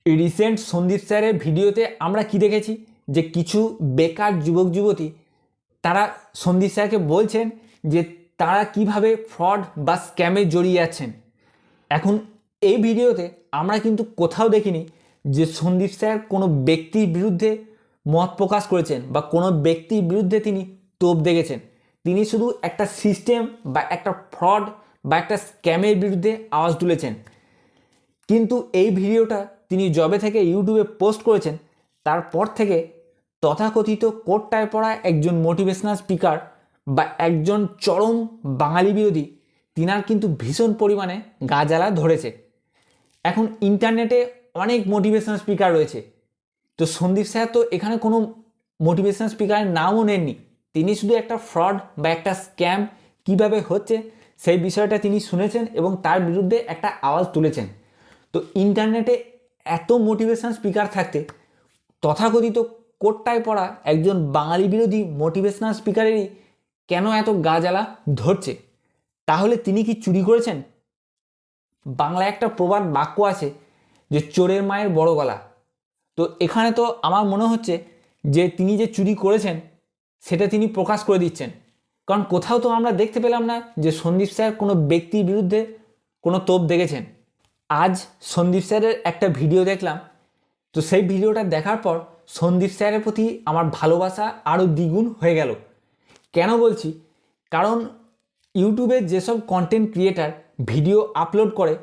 Recent Sandeep স্যারের ভিডিওতে আমরা কি দেখেছি যে কিছু বেকার যুবক যুবতী তারা সন্দীপ স্যারকে বলছেন যে তারা কিভাবে ফ্রড বা স্ক্যামে জড়িয়ে আছেন। এখন এই ভিডিওতে আমরা কিন্তু কোথাও দেখিনি যে সন্দীপ স্যার কোনো ব্যক্তির বিরুদ্ধে মত প্রকাশ করেছেন বা কোনো ব্যক্তির বিরুদ্ধে তিনি তোপ দেখেছেন। তিনি শুধু একটা সিস্টেম বা একটা ফ্রড বা একটা স্ক্যামের বিরুদ্ধে আওয়াজ তুলেছেন। কিন্তু এই ভিডিওটা তিনি যবে থেকে ইউটিউবে পোস্ট করেছেন তারপর থেকে তথাকথিত কোটটায় পড়া একজন মোটিভেশনাল স্পিকার বা একজন চরম বাঙালি বিরোধী তিনার কিন্তু ভীষণ পরিমাণে গা জ্বালা ধরেছে। এখন ইন্টারনেটে অনেক মোটিভেশনাল স্পিকার রয়েছে, তো সন্দীপ স্যার তো এখানে কোনো মোটিভেশনাল স্পিকারের নামও নেননি। তিনি শুধু একটা ফ্রড বা একটা স্ক্যাম কিভাবে হচ্ছে সেই বিষয়টা তিনি শুনেছেন এবং তার বিরুদ্ধে একটা আওয়াজ তুলেছেন। তো ইন্টারনেটে এত মোটিভেশনাল স্পিকার থাকতে তথাকথিত কোটটায় পড়া একজন বাঙালি বিরোধী মোটিভেশনাল স্পিকারেরই কেন এত গা জ্বালা ধরছে? তাহলে তিনি কি চুরি করেছেন? বাংলায় একটা প্রবাদ বাক্য আছে যে চোরের মায়ের বড় গলা। তো এখানে তো আমার মনে হচ্ছে যে তিনি যে চুরি করেছেন সেটা তিনি প্রকাশ করে দিচ্ছেন, কারণ কোথাও তো আমরা দেখতে পেলাম না যে সন্দীপ স্যার কোনো ব্যক্তির বিরুদ্ধে কোনো তোপ দেখেছেন। আজ সন্দীপ স্যারের একটা ভিডিও দেখলাম, তো সেই ভিডিওটা দেখার পর সন্দীপ স্যারের প্রতি আমার ভালোবাসা আরও দ্বিগুণ হয়ে গেল। কেন বলছি? কারণ ইউটিউবে যেসব কন্টেন্ট ক্রিয়েটার ভিডিও আপলোড করে,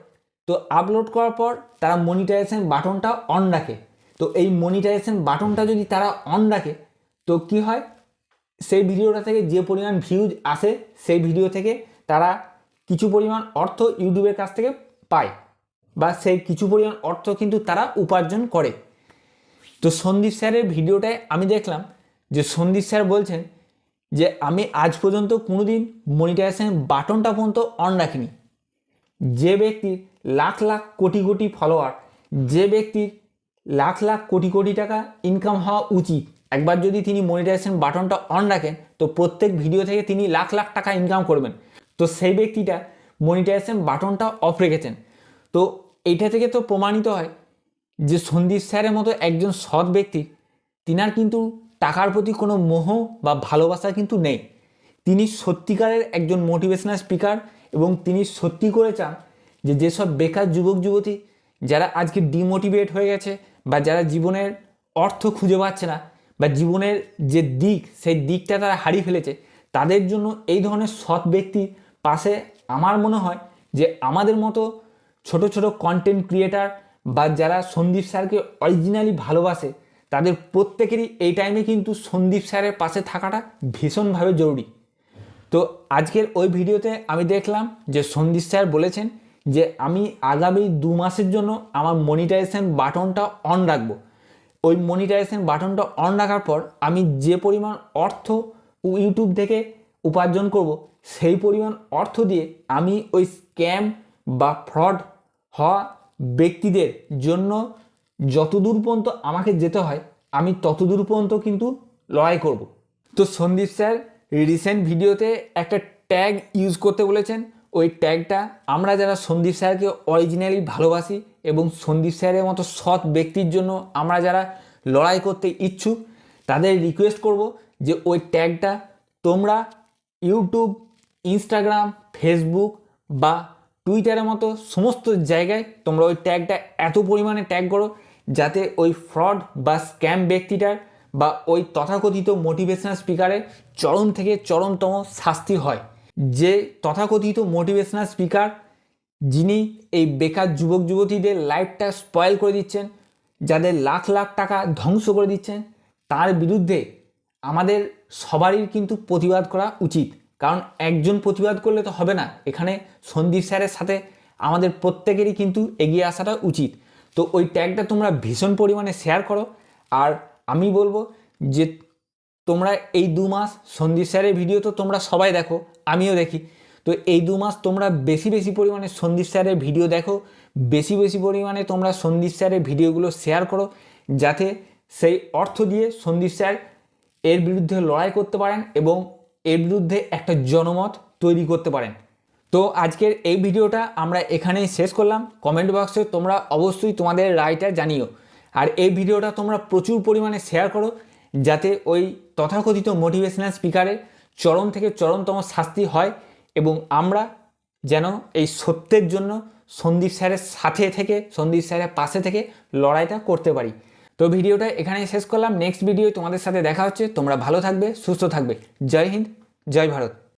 তো আপলোড করার পর তারা মনিটাইজেশন বাটনটা অন রাখে। তো এই মনিটাইজেশন বাটনটা যদি তারা অন রাখে তো কি হয়, সেই ভিডিওটা থেকে যে পরিমাণ ভিউজ আসে সেই ভিডিও থেকে তারা কিছু পরিমাণ অর্থ ইউটিউবের কাছ থেকে পায় বা সেই কিছু পরিমাণ অর্থ কিন্তু তারা উপার্জন করে। তো সন্দীপ স্যারের ভিডিওটায় আমি দেখলাম যে সন্দীপ স্যার বলছেন যে আমি আজ পর্যন্ত কোনোদিন মনিটাইজেশন বাটনটা পর্যন্ত অন রাখিনি। যে ব্যক্তির লাখ লাখ কোটি কোটি ফলোয়ার, যে ব্যক্তির লাখ লাখ কোটি কোটি টাকা ইনকাম হওয়া উচিত, একবার যদি তিনি মনিটাইজেশন বাটনটা অন রাখেন তো প্রত্যেক ভিডিও থেকে তিনি লাখ লাখ টাকা ইনকাম করবেন। তো সেই ব্যক্তিটা মনিটাইজেশন বাটনটা অফ রেখেছেন। তো এইটা থেকে তো প্রমাণিত হয় যে সন্দীপ স্যারের মতো একজন সৎ ব্যক্তি, তিনার কিন্তু টাকার প্রতি কোনো মোহ বা ভালোবাসা কিন্তু নেই। তিনি সত্যিকারের একজন মোটিভেশনাল স্পিকার এবং তিনি সত্যি করে চান যে যেসব বেকার যুবক যুবতী যারা আজকে ডিমোটিভেট হয়ে গেছে বা যারা জীবনের অর্থ খুঁজে পাচ্ছে না বা জীবনের যে দিক সেই দিকটা তারা হারিয়ে ফেলেছে, তাদের জন্য এই ধরনের সৎ ব্যক্তির পাশে আমার মনে হয় যে আমাদের মতো ছোট ছোট কন্টেন্ট ক্রিয়েটার বা যারা সন্দীপ স্যারকে অরিজিনালি ভালোবাসে তাদের প্রত্যেকেরই এই টাইমে কিন্তু সন্দীপ স্যারের পাশে থাকাটা ভীষণভাবে জরুরি। তো আজকের ওই ভিডিওতে আমি দেখলাম যে সন্দীপ স্যার বলেছেন যে আমি আগামী 2 মাসের জন্য আমার মনিটাইজেশন বাটনটা অন রাখবো। ওই মনিটাইজেশন বাটনটা অন রাখার পর আমি যে পরিমাণ অর্থ ইউটিউব থেকে উপার্জন করব সেই পরিমাণ অর্থ দিয়ে আমি ওই স্ক্যাম বা ফ্রড হওয়া ব্যক্তিদের জন্য যতদূর পর্যন্ত আমাকে যেতে হয় আমি ততদূর পর্যন্ত কিন্তু লড়াই করব। তো সন্দীপ স্যার রিসেন্ট ভিডিওতে একটা ট্যাগ ইউজ করতে বলেছেন। ওই ট্যাগটা আমরা যারা সন্দীপ স্যারকে অরিজিনালি ভালোবাসি এবং সন্দীপ স্যারের মতো সৎ ব্যক্তির জন্য আমরা যারা লড়াই করতে ইচ্ছুক তাদের রিকোয়েস্ট করব যে ওই ট্যাগটা তোমরা ইউটিউব, ইনস্টাগ্রাম, ফেসবুক বা টুইটারের মতো সমস্ত জায়গায় তোমরা ওই ট্যাগটা এত পরিমাণে ট্যাগ করো যাতে ওই ফ্রড বা স্ক্যাম ব্যক্তিটার বা ওই তথাকথিত মোটিভেশনাল স্পিকারের চরম থেকে চরমতম শাস্তি হয়। যে তথাকথিত মোটিভেশনাল স্পিকার যিনি এই বেকার যুবক যুবতীদের লাইফটা স্পয়েল করে দিচ্ছেন, যাদের লাখ লাখ টাকা ধ্বংস করে দিচ্ছেন, তার বিরুদ্ধে আমাদের সবারই কিন্তু প্রতিবাদ করা উচিত। কারণ একজন প্রতিবাদ করলে তো হবে না, এখানে সন্দীপ স্যারের সাথে আমাদের প্রত্যেকেরই কিন্তু এগিয়ে আসাটা উচিত। তো ওই ট্যাগটা তোমরা ভীষণ পরিমাণে শেয়ার করো। আর আমি বলবো যে তোমরা এই 2 মাস সন্দীপ স্যারের ভিডিও তো তোমরা সবাই দেখো, আমিও দেখি। তো এই 2 মাস তোমরা বেশি বেশি পরিমাণে সন্দীপ স্যারের ভিডিও দেখো, বেশি বেশি পরিমাণে তোমরা সন্দীপ স্যারের ভিডিওগুলো শেয়ার করো, যাতে সেই অর্থ দিয়ে সন্দীপ স্যার এর বিরুদ্ধে লড়াই করতে পারেন এবং এর বিরুদ্ধে একটা জনমত তৈরি করতে পারেন। তো আজকের এই ভিডিওটা আমরা এখানেই শেষ করলাম। কমেন্ট বক্সে তোমরা অবশ্যই তোমাদের রায়টা জানিও, আর এই ভিডিওটা তোমরা প্রচুর পরিমাণে শেয়ার করো, যাতে ওই তথাকথিত মোটিভেশনাল স্পিকারের চরম থেকে চরমতম শাস্তি হয় এবং আমরা যেন এই সত্যের জন্য সন্দীপ স্যারের সাথে থেকে, সন্দীপ স্যারের পাশে থেকে লড়াইটা করতে পারি। তো ভিডিওটা এখানেই শেষ করলাম। নেক্সট ভিডিও তোমাদের সাথে দেখা হচ্ছে। তোমরা ভালো থাকবে, সুস্থ থাকবে। জয় হিন্দ, জয় ভারত।